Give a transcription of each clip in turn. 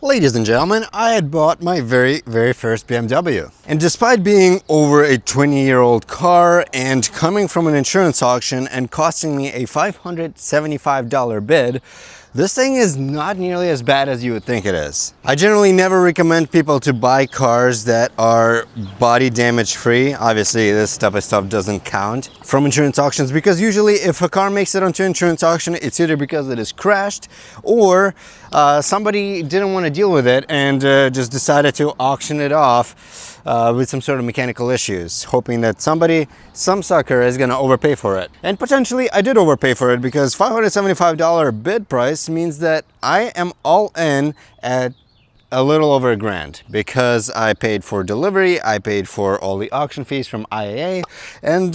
Ladies and gentlemen, I had bought my very first BMW. And despite being over a 20-year-old car and coming from an insurance auction and costing me a $575 bid, this thing is not nearly as bad as you would think it is. I generally never recommend people to buy cars that are body damage free. Obviously, this type of stuff doesn't count from insurance auctions, because usually if a car makes it onto insurance auction, it's either because it is crashed or somebody didn't want to deal with it and just decided to auction it off with some sort of mechanical issues, hoping that some sucker is gonna overpay for it. And potentially I did overpay for it, because $575 bid price means that I am all in at a little over $1,000, because I paid for delivery, I paid for all the auction fees from IAA, and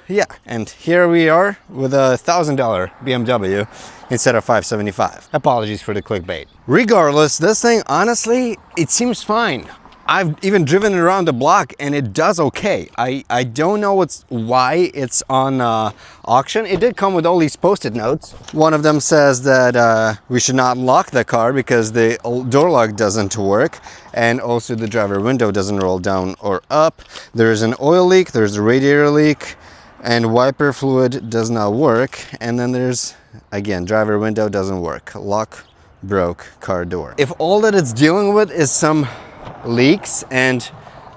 yeah, and here we are with a $1,000 BMW instead of $575. Apologies for the clickbait. Regardless, this thing, honestly, it seems fine. I've even driven it around the block and it does okay. I don't know why it's on auction. It did come with all these post-it notes. One of them says that we should not lock the car because the door lock doesn't work, and also the driver window doesn't roll down or up. There's an oil leak, there's a radiator leak, and wiper fluid does not work. And then there's, again, driver window doesn't work. Lock broke, car door. If all that it's dealing with is some leaks and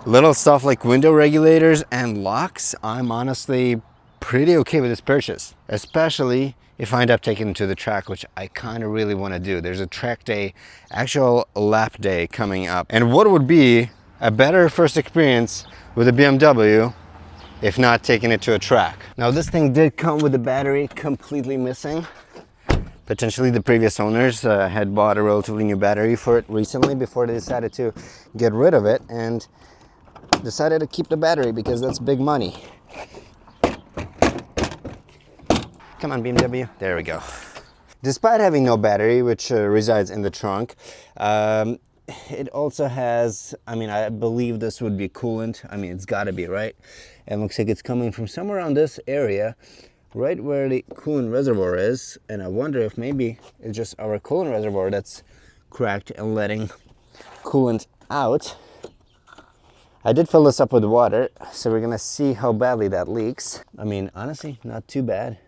little stuff like window regulators and locks, I'm honestly pretty okay with this purchase, especially if I end up taking it to the track, which I kind of really want to do. There's a track day, actual lap day coming up. And what would be a better first experience with a BMW if not taking it to a track? Now, this thing did come with the battery completely missing. Potentially the previous owners had bought a relatively new battery for it recently before they decided to get rid of it, and decided to keep the battery because that's big money. Come on, BMW. There we go. Despite having no battery, which resides in the trunk, it also has, I believe this would be coolant. It's got to be, right? And looks like it's coming from somewhere around this area, right where the coolant reservoir is. And I wonder if maybe it's just our coolant reservoir that's cracked and letting coolant out. I did fill this up with water, so we're gonna see how badly that leaks. Honestly, not too bad.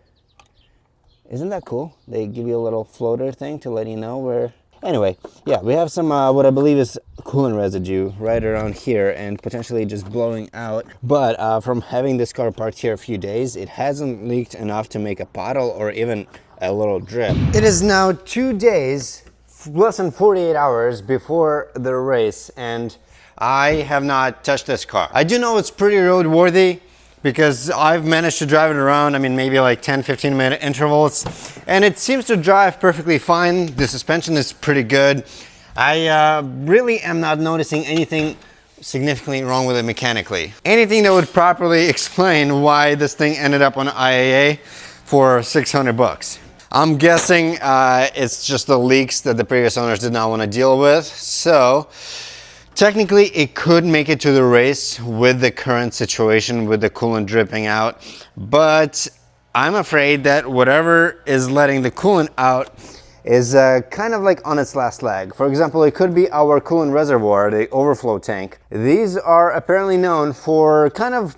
Isn't that cool? They give you a little floater thing to let you know where. Anyway, yeah, we have some what I believe is coolant residue right around here and potentially just blowing out. But from having this car parked here a few days, it hasn't leaked enough to make a puddle or even a little drip. It is now 2 days, less than 48 hours before the race, and I have not touched this car. I do know it's pretty roadworthy, because I've managed to drive it around, maybe like 10-15 minute intervals, and it seems to drive perfectly fine. The suspension is pretty good. I really am not noticing anything significantly wrong with it mechanically. Anything that would properly explain why this thing ended up on IAA for 600 bucks. I'm guessing it's just the leaks that the previous owners did not want to deal with. So technically, it could make it to the race with the current situation with the coolant dripping out, but I'm afraid that whatever is letting the coolant out is kind of like on its last leg. For example, it could be our coolant reservoir, the overflow tank. These are apparently known for kind of,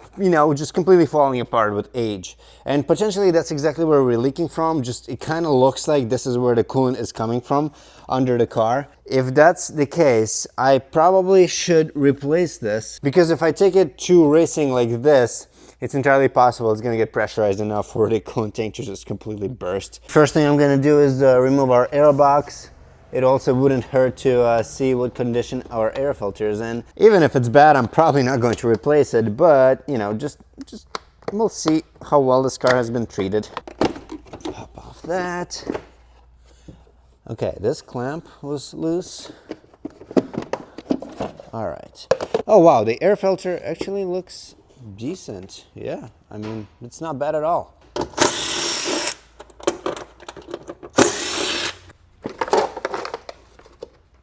just completely falling apart with age. And potentially that's exactly where we're leaking from. Just it kind of looks like this is where the coolant is coming from, under the car. If that's the case, I probably should replace this, because if I take it to racing like this, it's entirely possible it's gonna get pressurized enough for the coolant tank to just completely burst. First thing I'm gonna do is remove our air box. It also wouldn't hurt to see what condition our air filter is in. Even if it's bad, I'm probably not going to replace it, but just we'll see how well this car has been treated. Pop off that. Okay, this clamp was loose. All right. Oh wow, the air filter actually looks decent. Yeah, it's not bad at all.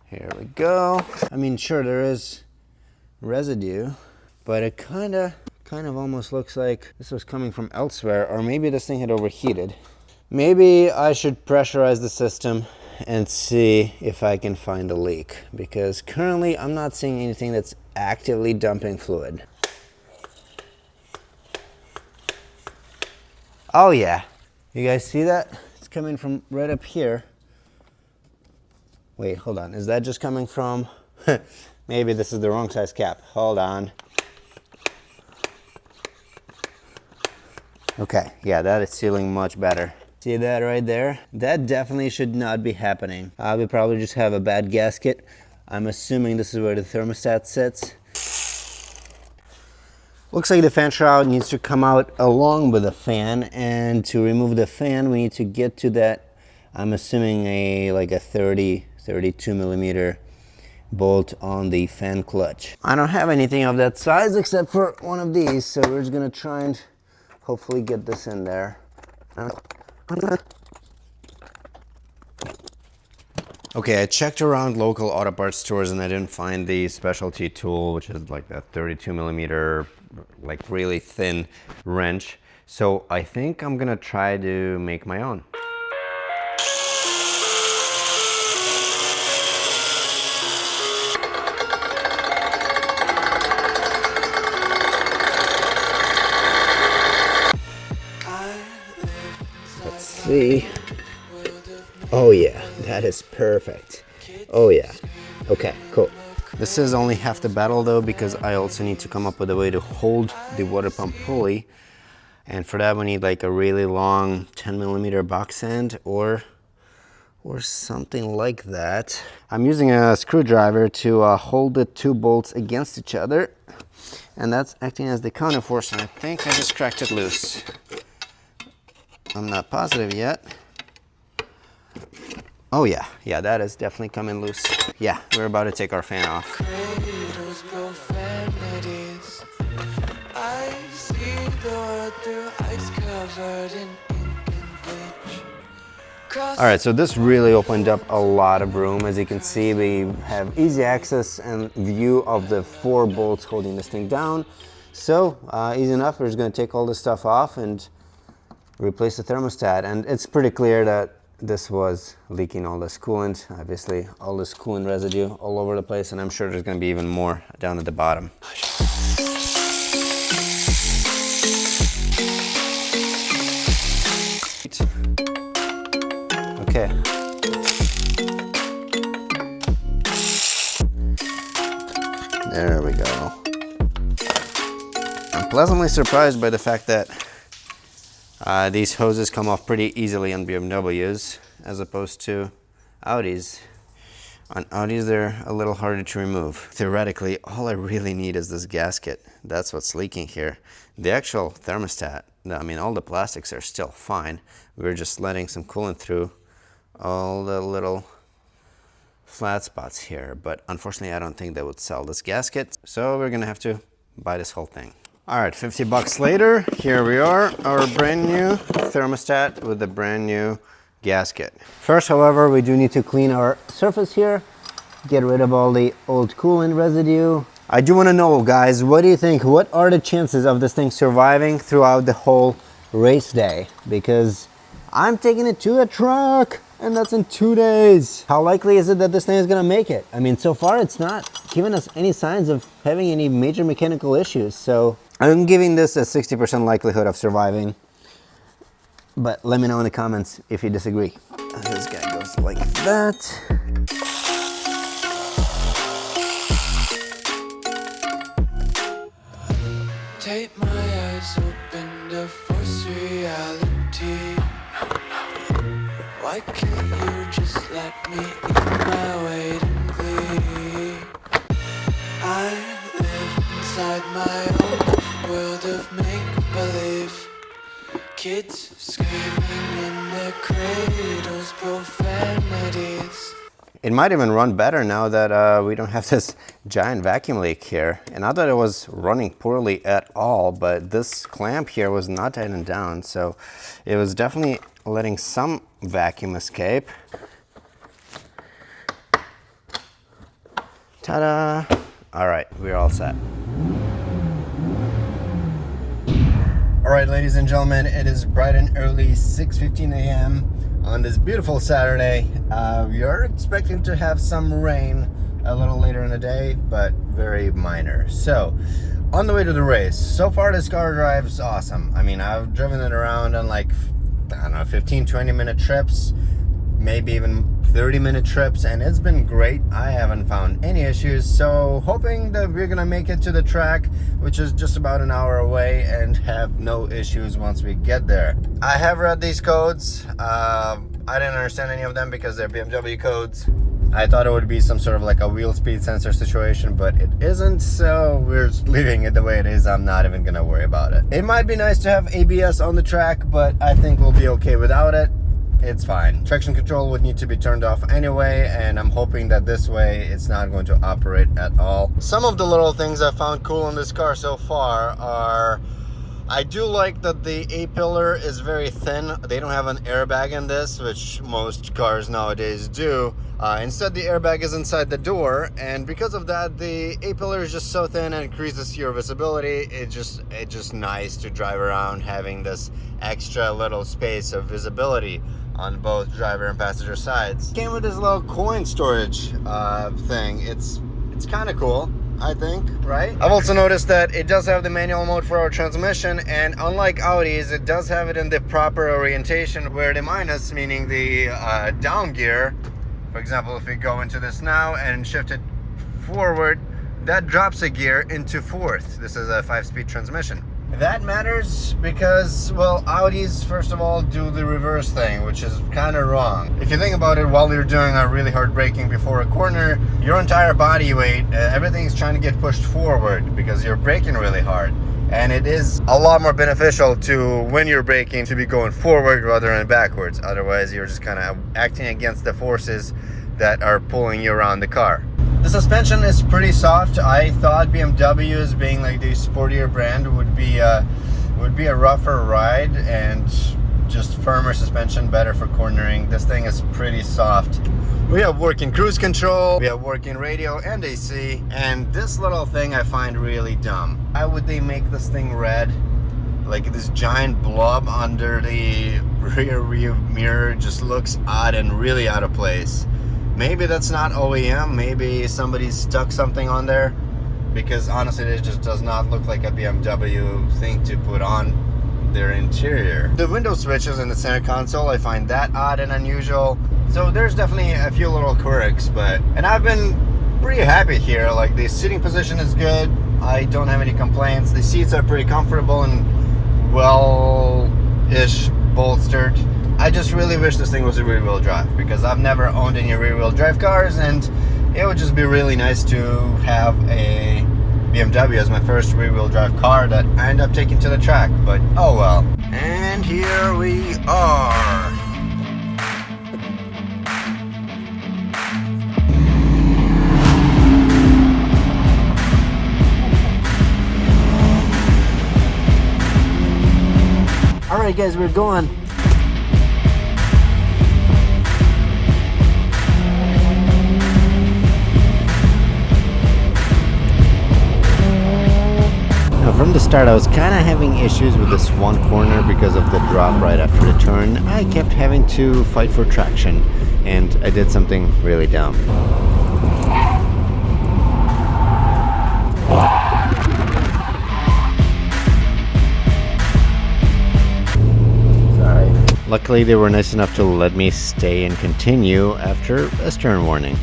Here we go. Sure, there is residue, but it kind of almost looks like this was coming from elsewhere, or maybe this thing had overheated. Maybe I should pressurize the system and see if I can find a leak, because currently I'm not seeing anything that's actively dumping fluid. Oh yeah, you guys see that? It's coming from right up here. Wait, hold on, is that just coming from, maybe this is the wrong size cap. Hold on. Okay, yeah, that is sealing much better. See that right there? That definitely should not be happening. We probably just have a bad gasket. I'm assuming this is where the thermostat sits. Looks like the fan shroud needs to come out along with the fan, and to remove the fan we need to get to that, I'm assuming like a 32 millimeter bolt on the fan clutch. I don't have anything of that size except for one of these, so we're just gonna try and hopefully get this in there. Okay, I checked around local auto parts stores and I didn't find the specialty tool, which is like that 32 millimeter, like really thin wrench. So I think I'm gonna try to make my own. Let's see. Oh yeah, that is perfect. Oh yeah. Okay, cool. This is only half the battle though, because I also need to come up with a way to hold the water pump pulley. And for that we need like a really long 10 millimeter box end or something like that. I'm using a screwdriver to hold the two bolts against each other. And that's acting as the counterforce, and I think I just cracked it loose. I'm not positive yet. Oh yeah, that is definitely coming loose. Yeah, we're about to take our fan off. All right, so this really opened up a lot of room. As you can see, we have easy access and view of the 4 bolts holding this thing down. So easy enough. We're just gonna take all this stuff off and replace the thermostat. And it's pretty clear that this was leaking all this coolant. Obviously, all this coolant residue all over the place, and I'm sure there's gonna be even more down at the bottom. Okay. There we go. I'm pleasantly surprised by the fact that these hoses come off pretty easily on BMWs as opposed to Audis. On Audis, they're a little harder to remove. Theoretically, all I really need is this gasket. That's what's leaking here. The actual thermostat, I mean, all the plastics are still fine. We're just letting some coolant through all the little flat spots here, but unfortunately I don't think they would sell this gasket, so we're gonna have to buy this whole thing. All right, 50 bucks later, here we are, our brand new thermostat with the brand new gasket. First, however, we do need to clean our surface here, get rid of all the old coolant residue. I do want to know, guys, what do you think? What are the chances of this thing surviving throughout the whole race day? Because I'm taking it to the truck, and that's in 2 days. How likely is it that this thing is gonna make it? I mean, so far it's not giving us any signs of having any major mechanical issues, so I'm giving this a 60% likelihood of surviving. But let me know in the comments if you disagree. This guy goes like that. Take my eyes open to force reality. Why can't you just let me eat my weight in glee? I live inside my own world of make-believe. Kids screaming in their cradles, profanities. It might even run better now that we don't have this giant vacuum leak here. And not that it was running poorly at all, but this clamp here was not tightened down, so it was definitely letting some vacuum escape. Ta-da! All right, we're all set. All right, ladies and gentlemen, it is bright and early, 6:15 a.m. on this beautiful Saturday. We are expecting to have some rain a little later in the day, but very minor. So, on the way to the race, so far this car drives awesome. I mean, I've driven it around on like, I don't know, 15-20 minute trips, maybe even 30-minute trips, and it's been great. I haven't found any issues, so hoping that we're gonna make it to the track, which is just about an hour away, and have no issues once we get there. I have read these codes. I didn't understand any of them because they're BMW codes. I thought it would be some sort of like a wheel speed sensor situation, but it isn't, so we're leaving it the way it is. I'm not even gonna worry about it. It might be nice to have ABS on the track, but I think we'll be okay without it. It's fine. Traction control would need to be turned off anyway, and I'm hoping that this way it's not going to operate at all. Some of the little things I found cool in this car so far are, I do like that the A-pillar is very thin. They don't have an airbag in this, which most cars nowadays do. Instead, the airbag is inside the door, and because of that, the A-pillar is just so thin and increases your visibility. It's just nice to drive around having this extra little space of visibility on both driver and passenger sides. Came with this little coin storage thing. It's kind of cool, I think, right? I've also noticed that it does have the manual mode for our transmission, and unlike Audi's, it does have it in the proper orientation, where the minus, meaning the down gear, for example, if we go into this now and shift it forward, that drops a gear into fourth. This is a 5-speed transmission. That matters because, well, Audis, first of all, do the reverse thing, which is kind of wrong. If you think about it, while you're doing a really hard braking before a corner, your entire body weight, everything's trying to get pushed forward because you're braking really hard. And it is a lot more beneficial to, when you're braking, to be going forward rather than backwards. Otherwise, you're just kind of acting against the forces that are pulling you around the car. The suspension is pretty soft. I thought BMW's, being like the sportier brand, would be a rougher ride and just firmer suspension, better for cornering. This thing is pretty soft. We have working cruise control, we have working radio and AC, and this little thing I find really dumb. Why would they make this thing red? Like this giant blob under the rear view mirror just looks odd and really out of place. Maybe that's not OEM, maybe somebody stuck something on there, because honestly it just does not look like a BMW thing to put on their interior. The window switches in the center console, I find that odd and unusual. So there's definitely a few little quirks, and I've been pretty happy here. Like, the sitting position is good, I don't have any complaints. The seats are pretty comfortable and well-ish bolstered. I just really wish this thing was a rear-wheel drive, because I've never owned any rear-wheel drive cars, and it would just be really nice to have a BMW as my first rear-wheel drive car that I end up taking to the track, but oh well. And here we are. Alright guys, we're going. From the start, I was kind of having issues with this one corner because of the drop right after the turn. I kept having to fight for traction, and I did something really dumb. Sorry. Luckily, they were nice enough to let me stay and continue after a stern warning.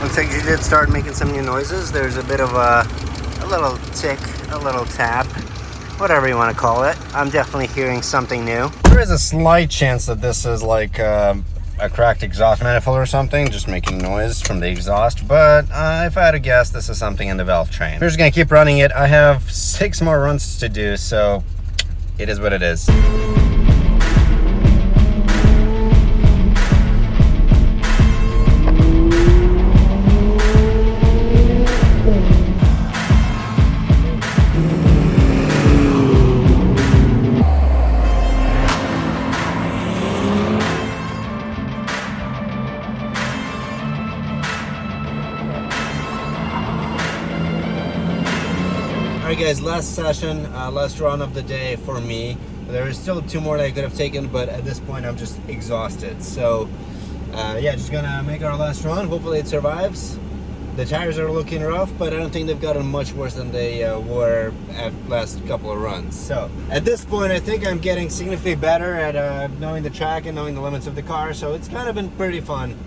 Looks like you did start making some new noises. There's a bit of a little tick, a little tap, whatever you want to call it. I'm definitely hearing something new. There is a slight chance that this is like a cracked exhaust manifold or something, just making noise from the exhaust, but if I had to guess, this is something in the valve train. We're just gonna keep running it. I have 6 more runs to do, so it is what it is. Alright guys, last session, last run of the day for me. There is still 2 more that I could have taken, but at this point I'm just exhausted. So yeah, just gonna make our last run. Hopefully it survives. The tires are looking rough, but I don't think they've gotten much worse than they were at last couple of runs. So at this point, I think I'm getting significantly better at knowing the track and knowing the limits of the car. So it's kind of been pretty fun.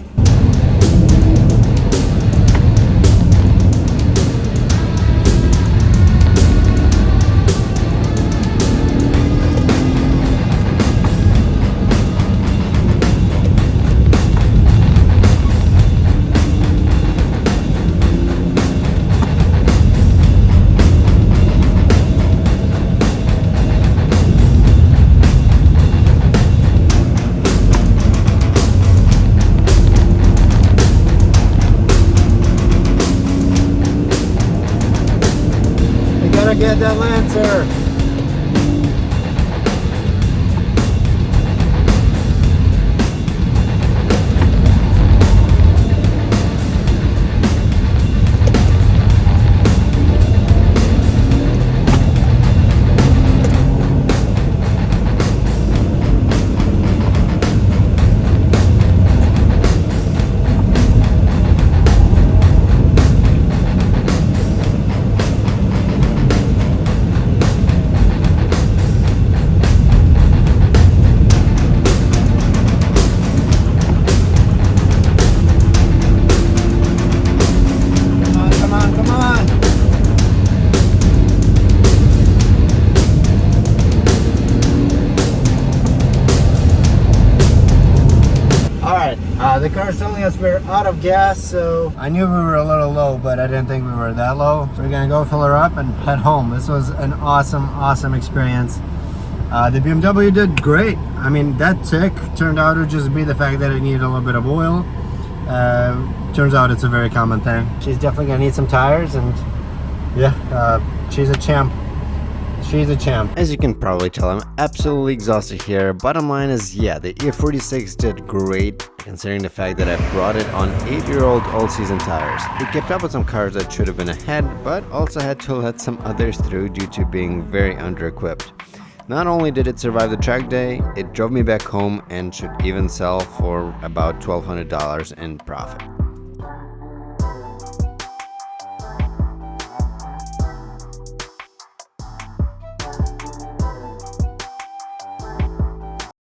Get that Lancer. The car's telling us we're out of gas, so I knew we were a little low, but I didn't think we were that low. So we're gonna go fill her up and head home. This was an awesome experience. The BMW did great. I mean, that tick turned out to just be the fact that it needed a little bit of oil. Turns out it's a very common thing. She's definitely gonna need some tires, and yeah, she's a champ. She's a champ. As you can probably tell, I'm absolutely exhausted here. Bottom line is, yeah, the E46 did great, considering the fact that I brought it on 8-year-old all-season tires. It kept up with some cars that should have been ahead, but also had to let some others through due to being very under-equipped. Not only did it survive the track day, it drove me back home and should even sell for about $1,200 in profit.